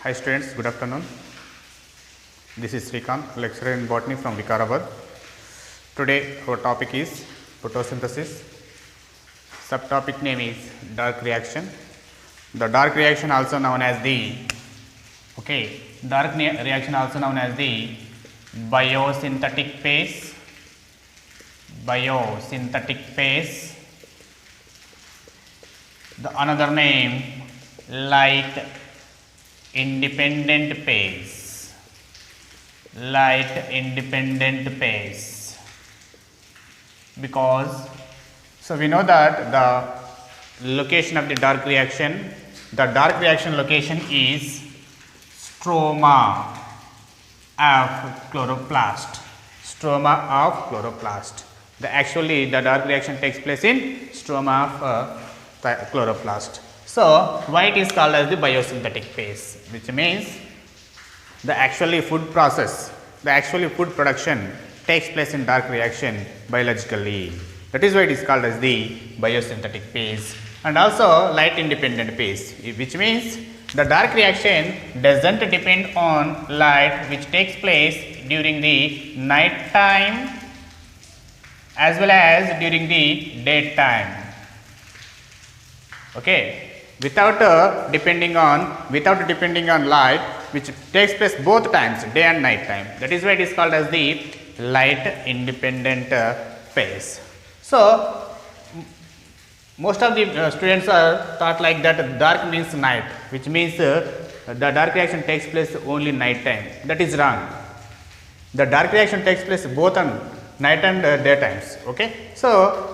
Hi students, good afternoon. This is Srikanth, lecturer in botany from Vikarabad. Today our topic is photosynthesis. Subtopic name is dark reaction. The dark reaction also known as the reaction also known as the biosynthetic phase. Biosynthetic phase. The another name light independent phase. Light independent phase. Because so we know that the location of the dark reaction location is stroma of chloroplast. Stroma of chloroplast. The dark reaction takes place in stroma of chloroplast. So why it is called as the biosynthetic phase, which means the food production takes place in dark reaction biologically. That is why it is called as the biosynthetic phase. And also light independent phase, which means the dark reaction doesn't depend on light which takes place during the night time as well as during the daytime. Without depending on light which takes place both times, day and night time. That is why it is called as the light independent phase. So most of the students are taught like that dark means night, which means the dark reaction takes place only night time. That is wrong. The dark reaction takes place both on night and day times. So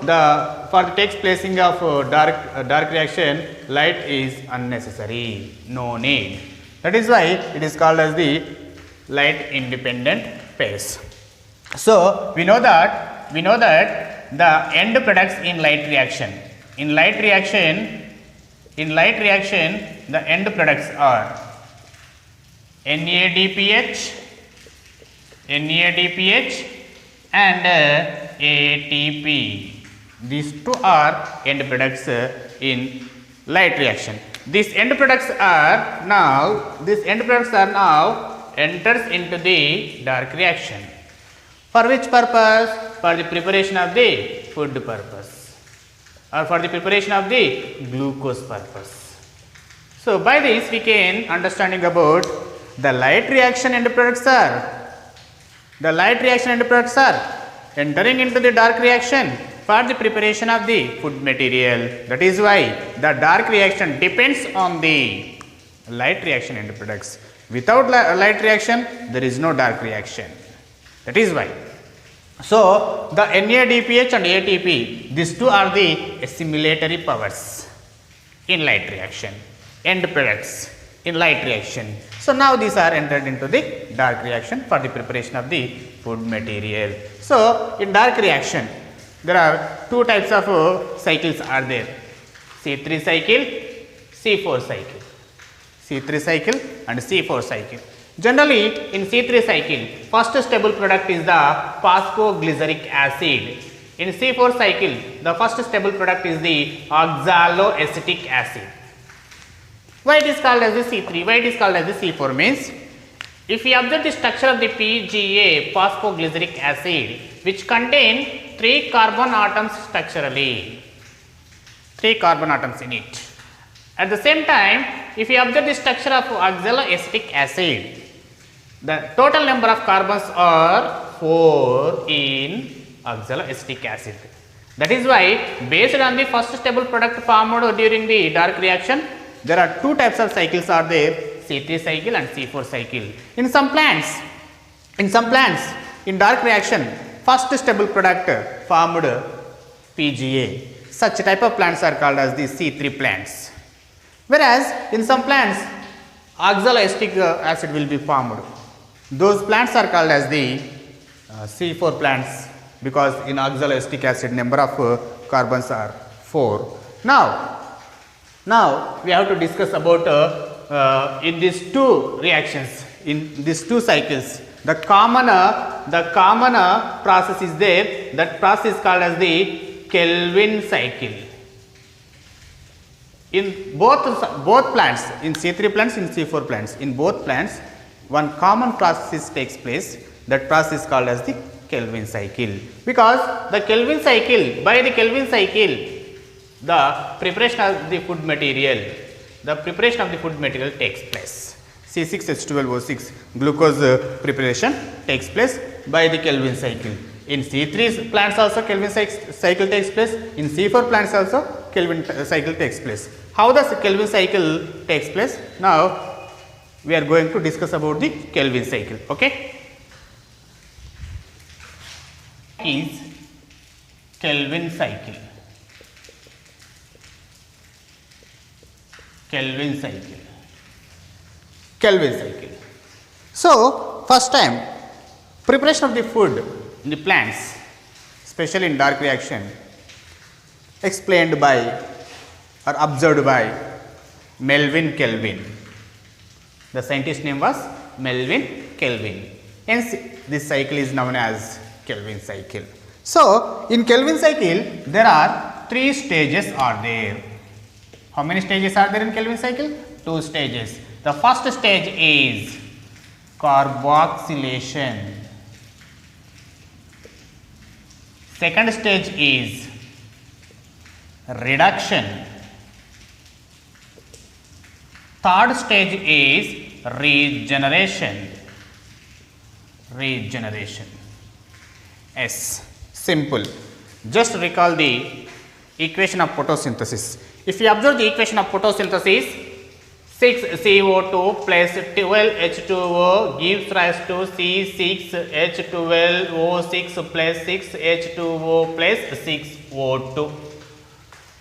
for the takes placing of dark reaction, light is unnecessary, no need. That is why it is called as the light independent phase. So we know that the end products in light reaction. In light reaction, the end products are NADPH and ATP. These two are end products in light reaction. These end products are now enters into the dark reaction. For which purpose? For the preparation of the food purpose or for the preparation of the glucose purpose. So by this we can understanding about the light reaction end products are entering into the dark reaction for the preparation of the food material. That is why the dark reaction depends on the light reaction end products. Without light reaction, there is no dark reaction. That is why. So the NADPH and ATP, these two are the assimilatory powers in light reaction, end products in light reaction. So now these are entered into the dark reaction for the preparation of the food material. So in dark reaction, there are two types of cycles are there: C3 cycle, C4 cycle. C3 cycle and C4 cycle. Generally in C3 cycle, first stable product is the phosphoglyceric acid. In C4 cycle, the first stable product is the oxaloacetic acid. Why it is called as the C3? Why it is called as the C4 means, if we observe the structure of the PGA, phosphoglyceric acid, which contain 3 carbon atoms structurally, 3 carbon atoms in it. At the same time, if we observe the structure of oxaloacetic acid, the total number of carbons are 4 in oxaloacetic acid. That is why based on the first stable product formed during the dark reaction, there are two types of cycles are there: C3 cycle and C4 cycle. In some plants, in dark reaction, first stable product formed PGA. Such type of plants are called as the C3 plants. Whereas in some plants, oxaloacetic acid will be formed. Those plants are called as the C4 plants, because in oxaloacetic acid number of carbons are 4. Now we have to discuss about in these two reactions, in these two cycles, the common process is there. That process is called as the Calvin cycle. In both plants, in C3 plants, in C4 plants, in both plants, one common process takes place. That process is called as the Kelvin cycle. Because the Kelvin cycle, by the Kelvin cycle, the preparation of the food material, takes place. C6H12O6 glucose preparation takes place by the Kelvin cycle. In C3 plants also Kelvin cycle takes place. In C4 plants also Kelvin cycle takes place. How does the Kelvin cycle takes place? Now we are going to discuss about the Kelvin cycle. Okay. Is Kelvin cycle. Kelvin cycle. Kelvin cycle. So first time preparation of the food in the plants, especially in dark reaction, explained by or observed by Melvin Kelvin. The scientist name was Melvin Kelvin. Hence this cycle is known as Kelvin cycle. So in Kelvin cycle there are 3 stages are there. How many stages are there in Kelvin cycle? 2 stages. The first stage is carboxylation. Second stage is reduction. Third stage is regeneration. Yes, simple. Just recall the equation of photosynthesis. If you observe the equation of photosynthesis, 6CO2 plus 12H2O gives rise to C6H12O6 plus 6H2O plus 6O2.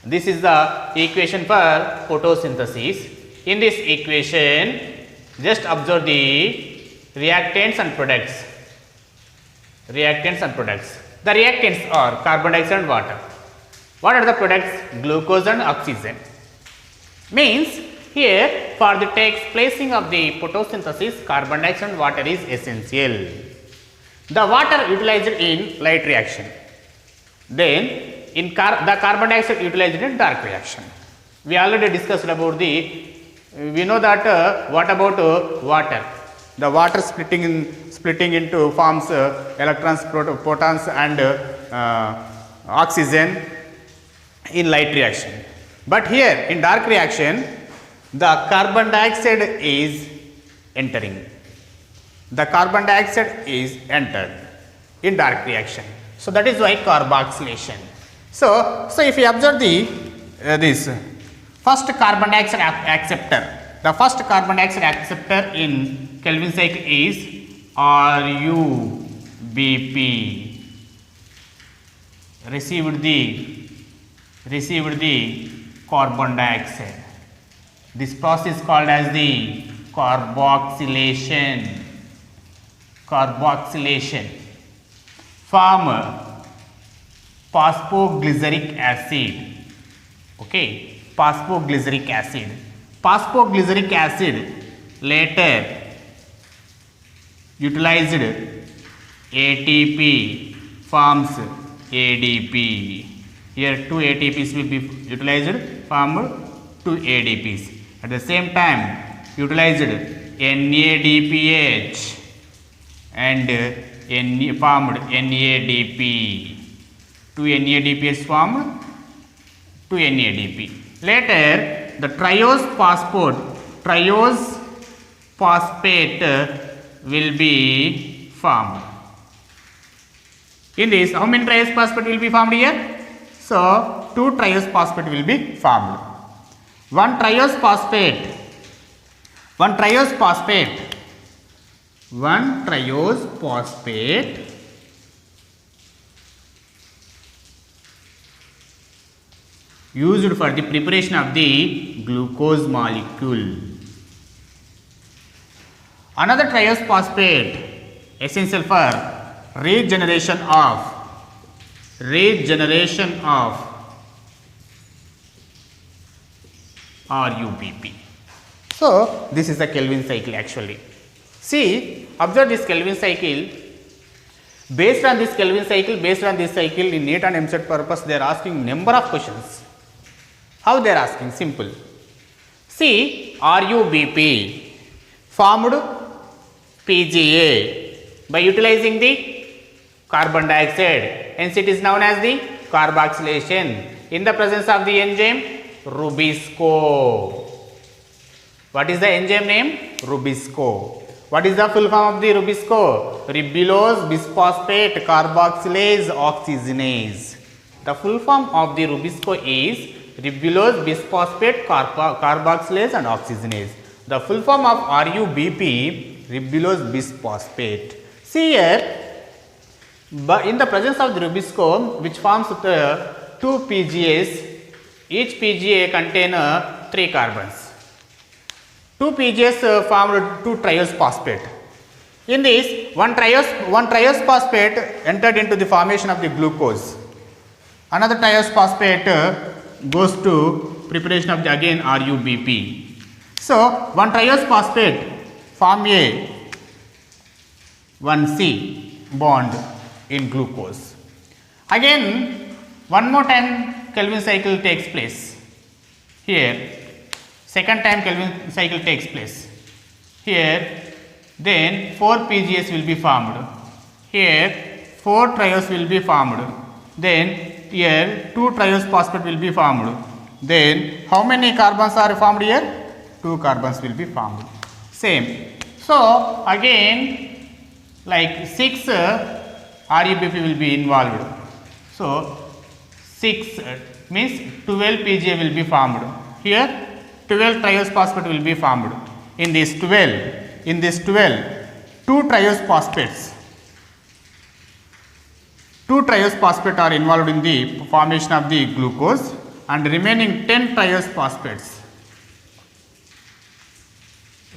This is the equation for photosynthesis. In this equation, just observe the reactants and products. The reactants are carbon dioxide and water. What are the products? Glucose and oxygen. Means here for the placing of the photosynthesis, carbon dioxide and water is essential. The water utilized in light reaction. Then in the carbon dioxide utilized in dark reaction. We already discussed about we know that what about water? The water splitting into forms electrons, protons and oxygen in light reaction. But here in dark reaction, the carbon dioxide is entering. The carbon dioxide is entered in dark reaction. So that is why carboxylation. So if you observe this first carbon dioxide acceptor, the first carbon dioxide acceptor in Kelvin cycle is RuBP. Received the carbon dioxide. This process called as the carboxylation. Form phosphoglyceric acid. Okay, phosphoglyceric acid. Phosphoglyceric acid later utilized ATP forms ADP. Here 2 ATPs will be utilized, form 2 ADPs. At the same time utilized NADPH and formed NADP. 2 NADPH formed 2 NADP. Later the triose phosphate will be formed. In this, how many triose phosphate will be formed here? So 2 triose phosphate will be formed. One triose phosphate used for the preparation of the glucose molecule. Another triose phosphate essential for regeneration of RuBP. So this is the Kelvin cycle actually. See, observe this Kelvin cycle. Based on this cycle, in NEET and EAMCET purpose, they are asking number of questions. How they are asking? Simple. See, RUBP formed PGA by utilizing the carbon dioxide, hence it is known as the carboxylation in the presence of the enzyme Rubisco. What is the enzyme name? Rubisco. What is the full form of the Rubisco? Ribulose bisphosphate carboxylase oxygenase. The full form of the Rubisco is ribulose bisphosphate carboxylase and oxygenase. The full form of RUBP, ribulose bisphosphate. See here, in the presence of the Rubisco, which forms the two PGAs, each PGA contain 3 carbons. Two PGAs formed 2 triose phosphate. In this, one triose phosphate entered into the formation of the glucose. Another triose phosphate goes to preparation of the again RUBP. So, one triose phosphate form a 1C bond in glucose. Again, one more time Kelvin cycle takes place. Here, second time Kelvin cycle takes place. Here, then 4 PGAs will be formed. Here, 4 triose will be formed. Then, here 2 triose phosphate will be formed. Then, how many carbons are formed here? 2 carbons will be formed. Same. So, again, like 6 RUBP will be involved. So, 6 means 12 PGA will be formed. Here, 12 triose phosphate will be formed. In this 12, 2 triose phosphates. 2 triose phosphate are involved in the formation of the glucose, and remaining 10 triose phosphates.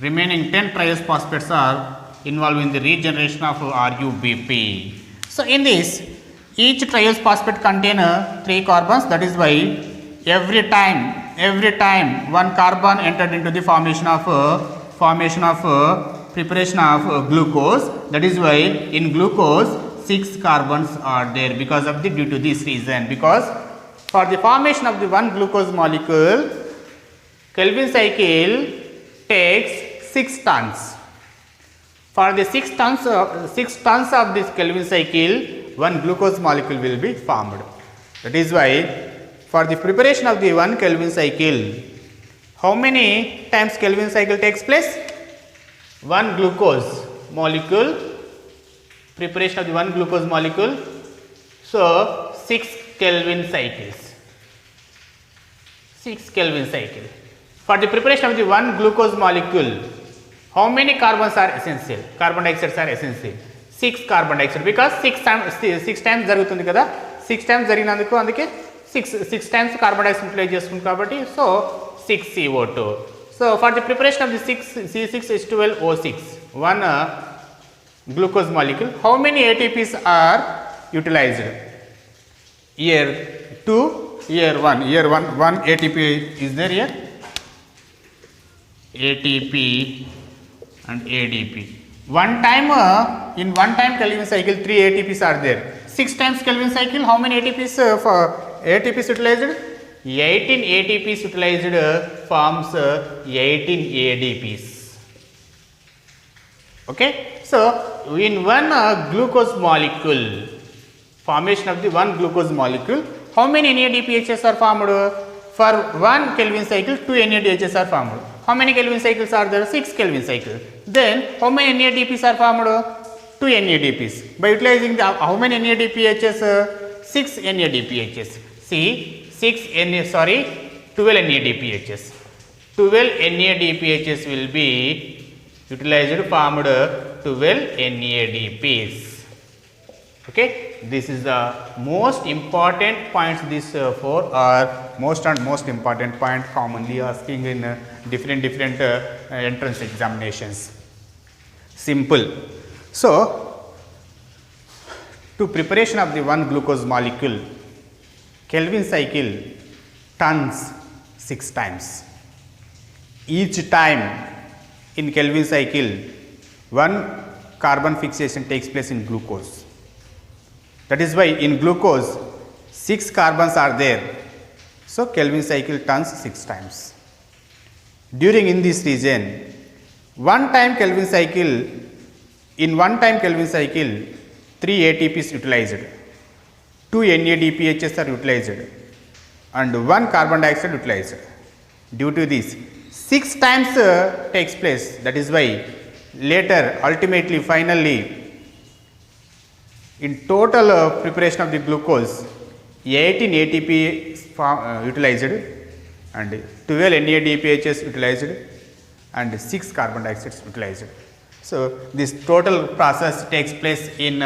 Remaining 10 triose phosphates are involved in the regeneration of RUBP. So, in this, each triose phosphate contain 3 carbons. That is why every time one carbon entered into the formation of preparation of glucose. That is why in glucose 6 carbons are there because of due to this reason. Because for the formation of the one glucose molecule, Kelvin cycle takes 6 tons. For the 6 tons of this Kelvin cycle, one glucose molecule will be formed. That is why for the preparation of the one Kelvin cycle, how many times Kelvin cycle takes place? One glucose molecule, preparation of the one glucose molecule. So, 6 Kelvin cycles. 6 Kelvin cycle. For the preparation of the one glucose molecule, how many carbons are essential? Carbon dioxides are essential. 6 carbon dioxide, because 6 times జరుగుతుంది కదా, 6 times జరిగినందుకు అందుకే 6 times carbon dioxide utilize చేసుకుంటాం కాబట్టి, so 6 CO2. So for the preparation of the 6 C6H12O6, one glucose molecule, how many ATPs are utilized? Year 2, year 1. Year 1 ATP is there here. ATP and ADP. In one time Kelvin cycle 3 ATPs are there. 6 times Kelvin cycle, how many ATPs ATPs utilized? 18 ATPs utilized forms 18 ADPs. Okay. So in one glucose molecule, formation of the one glucose molecule, how many NADPHs are formed? For one Kelvin cycle, 2 NADHs are formed. How many Kelvin cycles are there? 6 Kelvin cycles. Then how many NADPs are formed? 2 NADPs. By utilizing the how many NADPHs? 6 NADPHs. See, 12 NADPHs. 12 NADPHs will be utilized, formed 12 NADPs. Okay, this is the most important points. These 4 are most important point commonly asking in different entrance examinations. Simple. So, to preparation of the one glucose molecule, Kelvin cycle turns 6 times. Each time in Kelvin cycle, one carbon fixation takes place in glucose. That is why in glucose 6 carbons are there. So Kelvin cycle turns 6 times. During in this region, one time Kelvin cycle, in one time Kelvin cycle, 3 ATPs utilized, 2 NADPHs are utilized and 1 carbon dioxide utilized. Due to this, 6 times takes place. That is why later ultimately finally in total preparation of the glucose, 18 ATP utilized and 12 NADPHs utilized and 6 carbon dioxides utilized. So this total process takes place in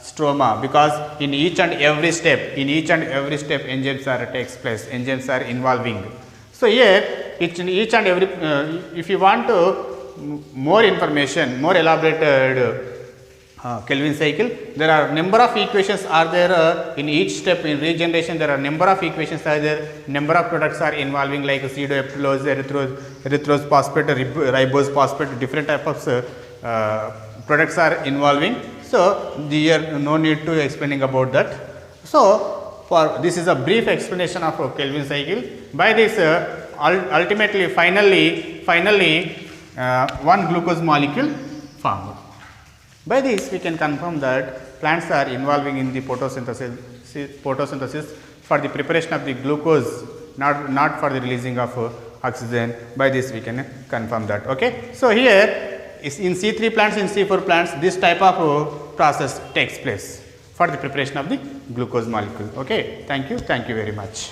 stroma, because in each and every step enzymes are involving. So here each and every if you want to more information, more elaborated Kelvin cycle, there are number of equations are there in each step. In regeneration there are number of equations are there, number of products are involving like pseudoepitolose, erythrose phosphate, ribose phosphate, different types of products are involving. So here no need to explaining about that. So for this is a brief explanation of a Kelvin cycle. By this ultimately finally one glucose molecule formed. By this we can confirm that plants are involving in the photosynthesis for the preparation of the glucose, not for the releasing of oxygen. By this we can confirm that. Okay. So here in C3 plants, in C4 plants, this type of process takes place for the preparation of the glucose molecule. Okay. Thank you very much.